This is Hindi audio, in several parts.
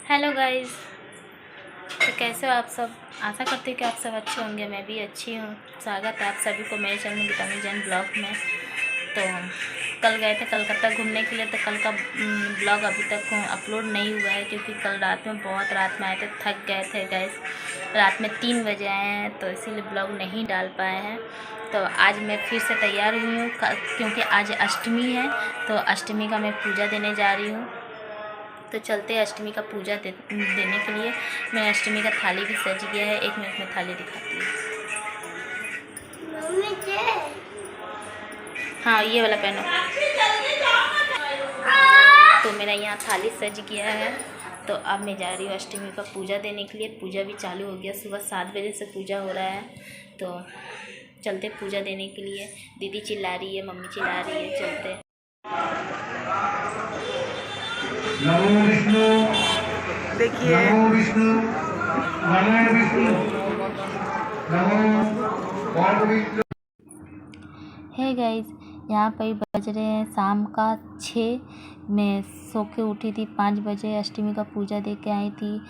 Hello guys. तो कैसे हो आप सब। आशा करती हूँ कि आप सब अच्छे होंगे। मैं भी अच्छी हूँ। स्वागत है आप सभी को मेरे चैनल गीतांजलि जैन ब्लॉग में। तो कल गए थे कलकत्ता घूमने के लिए, तो कल का ब्लॉग अभी तक अपलोड नहीं हुआ है क्योंकि कल रात में बहुत रात में आए थे, थक गए थे गाइस। रात में 3 बजे आए हैं तो इसीलिए ब्लॉग नहीं डाल पाए हैं। तो आज मैं फिर से तैयार हुई हूँ क्योंकि आज अष्टमी है। तो अष्टमी का मैं पूजा देने जा रही हूँ। तो चलते हैं अष्टमी का पूजा देने के लिए। मैं अष्टमी का थाली भी सज गया है। 1 मिनट में थाली दिखाती हूँ। हाँ ये वाला पहनो। तो मेरा यहाँ थाली सज गया है। तो अब मैं जा रही हूँ अष्टमी का पूजा देने के लिए। पूजा भी चालू हो गया, सुबह 7 बजे से पूजा हो रहा है। तो चलते पूजा देने के लिए। दीदी चिल्ला रही है, मम्मी चिल्ला रही है, चलते। नमो विष्णु, देखिए नमो विष्णु, नमो विष्णु, नमो विष्णु। है गाइस, यहाँ पर बज रहे हैं शाम का 6। मैं सो के उठी थी 5 बजे। अष्टमी का पूजा दे के आई थी।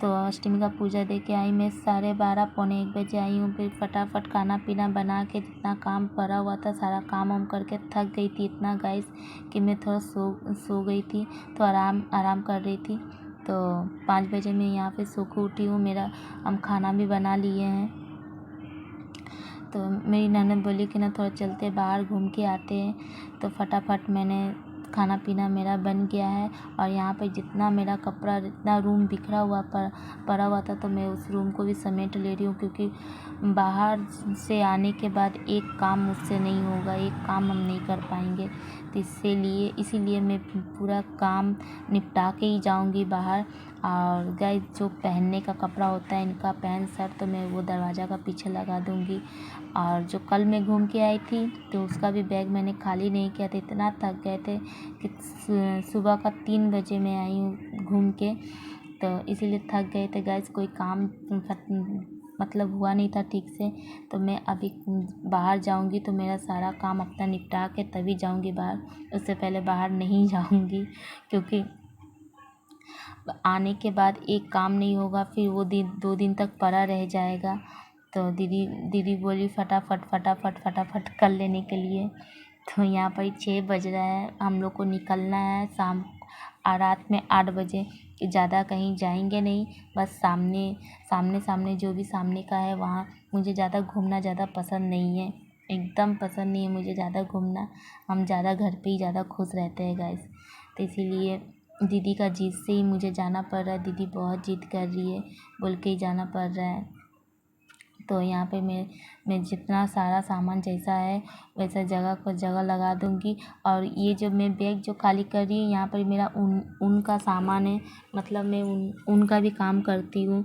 तो अष्टमी का पूजा दे के आई मैं 12:30 पौने 1 बजे आई हूँ। फिर फटाफट खाना पीना बना के जितना काम पड़ा हुआ था सारा काम वाम करके थक गई थी इतना गाइस कि मैं थोड़ा सो गई थी। तो आराम कर रही थी। तो 5 बजे मैं यहाँ पे सो के उठी हूँ। मेरा हम खाना भी बना लिए हैं। तो मेरी ननद बोली कि ना थोड़ा चलते बाहर घूम के आते हैं। तो फटाफट मैंने खाना पीना मेरा बन गया है। और यहाँ पे जितना मेरा कपड़ा जितना रूम बिखरा हुआ पड़ा हुआ था तो मैं उस रूम को भी समेट ले रही हूँ क्योंकि बाहर से आने के बाद एक काम मुझसे नहीं होगा, एक काम हम नहीं कर पाएंगे। तो इसीलिए मैं पूरा काम निपटा के ही जाऊँगी बाहर। और गाइस जो पहनने का कपड़ा होता है इनका पैंट शर्ट तो मैं वो दरवाज़ा का पीछे लगा दूँगी। और जो कल मैं घूम के आई थी तो उसका भी बैग मैंने खाली नहीं किया था। इतना थक गए थे कि सुबह का 3 बजे मैं आई हूँ घूम के। तो इसीलिए थक गए थे गाइस। कोई काम मतलब हुआ नहीं था ठीक से। तो मैं अभी बाहर जाऊंगी तो मेरा सारा काम अपना निपटा के तभी जाऊंगी बाहर। उससे पहले बाहर नहीं जाऊंगी क्योंकि आने के बाद एक काम नहीं होगा, फिर वो 2 दिन तक पड़ा रह जाएगा। तो दीदी बोली फटाफट कर लेने के लिए। तो यहाँ पर 6 बज रहा है, हम लोग को निकलना है रात में 8 बजे। कि ज़्यादा कहीं जाएंगे नहीं, बस सामने जो भी सामने का है वहाँ। मुझे ज़्यादा घूमना ज़्यादा पसंद नहीं है, एकदम पसंद नहीं है मुझे ज़्यादा घूमना। हम ज़्यादा घर पे ही ज़्यादा खुश रहते हैं गाइस। तो इसीलिए दीदी का जिद से ही मुझे जाना पड़ रहा है। दीदी बहुत जिद कर रही है, बोल के ही जाना पड़ रहा है। तो यहाँ पे मैं जितना सारा सामान जैसा है वैसा जगह पर जगह लगा दूँगी। और ये जो मैं बैग जो खाली कर रही हूँ यहाँ पर मेरा ऊन का सामान है। मतलब मैं ऊन का भी काम करती हूँ।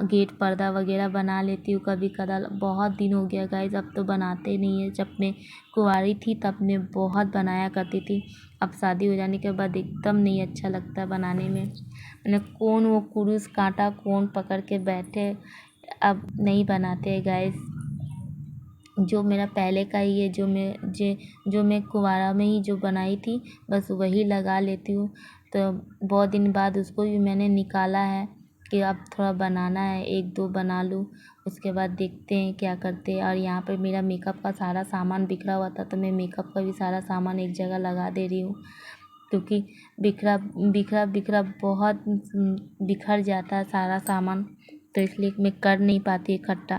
गेट पर्दा वगैरह बना लेती हूँ कभी कदार। बहुत दिन हो गया गाइस, अब तो बनाते नहीं है। जब मैं कुंवारी थी तब मैं बहुत बनाया करती थी। अब शादी हो जाने के बाद एकदम नहीं अच्छा लगता बनाने में। मैंने कौन वो कुरूस कांटा कौन पकड़ के बैठे, अब नहीं बनाते हैं गाइस। जो मेरा पहले का ही है, जो मैं कुंवारा में ही जो बनाई थी बस वही लगा लेती हूँ। तो बहुत दिन बाद उसको भी मैंने निकाला है कि अब थोड़ा बनाना है, 1-2 बना लूँ। उसके बाद देखते हैं क्या करते हैं। और यहाँ पर मेरा मेकअप का सारा सामान बिखरा हुआ था तो मैं मेकअप का भी सारा सामान एक जगह लगा दे रही हूँ क्योंकि बिखरा बहुत बिखर जाता है सारा सामान। तो इसलिए मैं कर नहीं पाती इकट्ठा।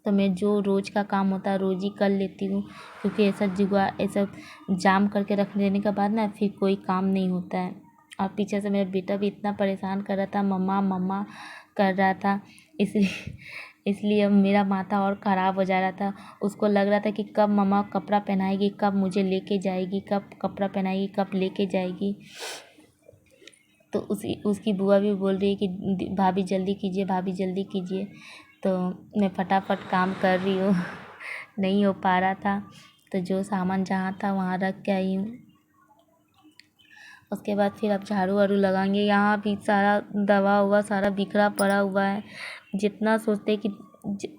तो मैं जो रोज़ का काम होता है रोज़ ही कर लेती हूँ क्योंकि ऐसा जाम करके रख देने के बाद ना फिर कोई काम नहीं होता है। और पीछे से मेरा बेटा भी इतना परेशान कर रहा था, मम्मा मम्मा कर रहा था। इसलिए अब मेरा माथा और ख़राब हो जा रहा था। उसको लग रहा था कि कब मम्मा कपड़ा पहनाएगी, कब मुझे लेके जाएगी, कब कपड़ा पहनाएगी, कब लेके जाएगी। तो उसकी बुआ भी बोल रही है कि भाभी जल्दी कीजिए, भाभी जल्दी कीजिए। तो मैं फटाफट काम कर रही हूँ। नहीं हो पा रहा था तो जो सामान जहाँ था वहाँ रख के आई हूँ। उसके बाद फिर अब झाड़ू वाड़ू लगाएंगे। यहाँ भी सारा दवा हुआ सारा बिखरा पड़ा हुआ है। जितना सोचते कि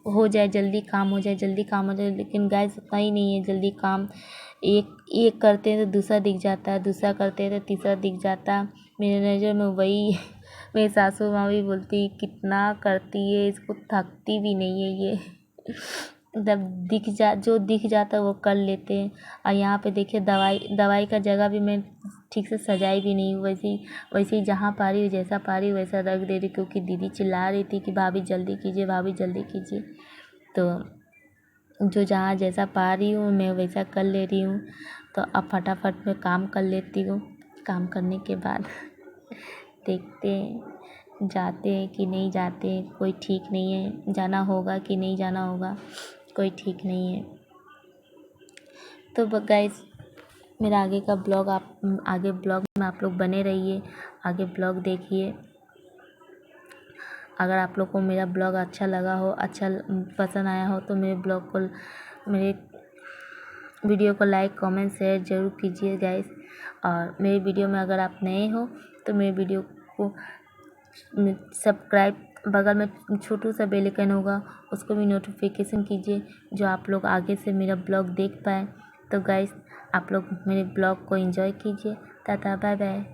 हो जाए जल्दी काम हो जाए, जल्दी काम हो जाए, लेकिन गाइस उतना ही नहीं है जल्दी काम। एक करते हैं तो दूसरा दिख जाता है, दूसरा करते हैं तो तीसरा दिख जाता है। मेरे नज़र में वही मेरी सासू माँ भी बोलती कितना करती है, इसको थकती भी नहीं है ये। मतलब जो दिख जाता है वो कर लेते हैं। और यहाँ पे देखिए दवाई का जगह भी मैं ठीक से सजाई भी नहीं हूँ, वैसे ही जहाँ पा रही हूँ जैसा पा रही हूँ वैसा रख दे रही, क्योंकि दीदी चिल्ला रही थी कि भाभी जल्दी कीजिए, भाभी जल्दी कीजिए। तो जो जहाँ जैसा पा रही हूँ मैं वैसा कर ले रही हूँ। तो अब फटाफट मैं काम कर लेती हूँ। काम करने के बाद देखते हैं जाते हैं कि नहीं जाते, कोई ठीक नहीं है, जाना होगा कि नहीं जाना होगा कोई ठीक नहीं है। तो गाइस मेरा आगे ब्लॉग में आप लोग बने रहिए, आगे ब्लॉग देखिए। अगर आप लोग को मेरा ब्लॉग अच्छा लगा हो, अच्छा पसंद आया हो तो मेरे वीडियो को लाइक कमेंट शेयर ज़रूर कीजिए गाइस। और मेरे वीडियो में अगर आप नए हो तो मेरे वीडियो को सब्सक्राइब, बगल में छोटू सा बेल आइकन होगा उसको भी नोटिफिकेशन कीजिए, जो आप लोग आगे से मेरा ब्लॉग देख पाए। तो गाइस आप लोग मेरे ब्लॉग को एंजॉय कीजिए। Tata bye bye.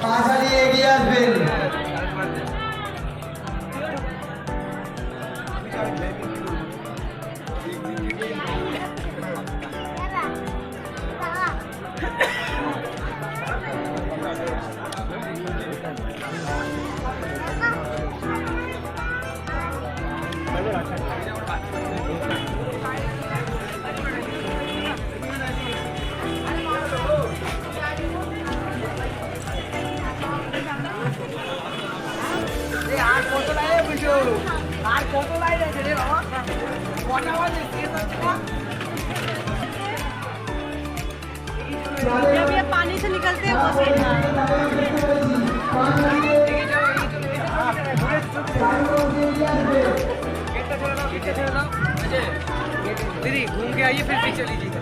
পাঁচালি এগিয়ে আসবেন। जब ये पानी से निकलते हैं दीदी घूम के आइए फिर पीछे लीजिएगा।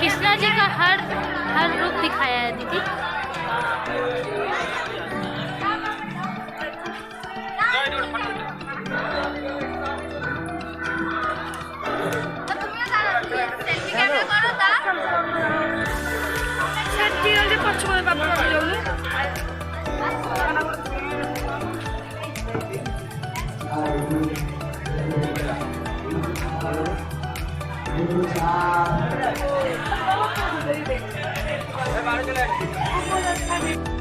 कृष्णा जी का हर रूप दिखाया है दीदी। Hãy subscribe cho kênh Ghiền Mì Gõ để không bỏ lỡ những video hấp dẫn।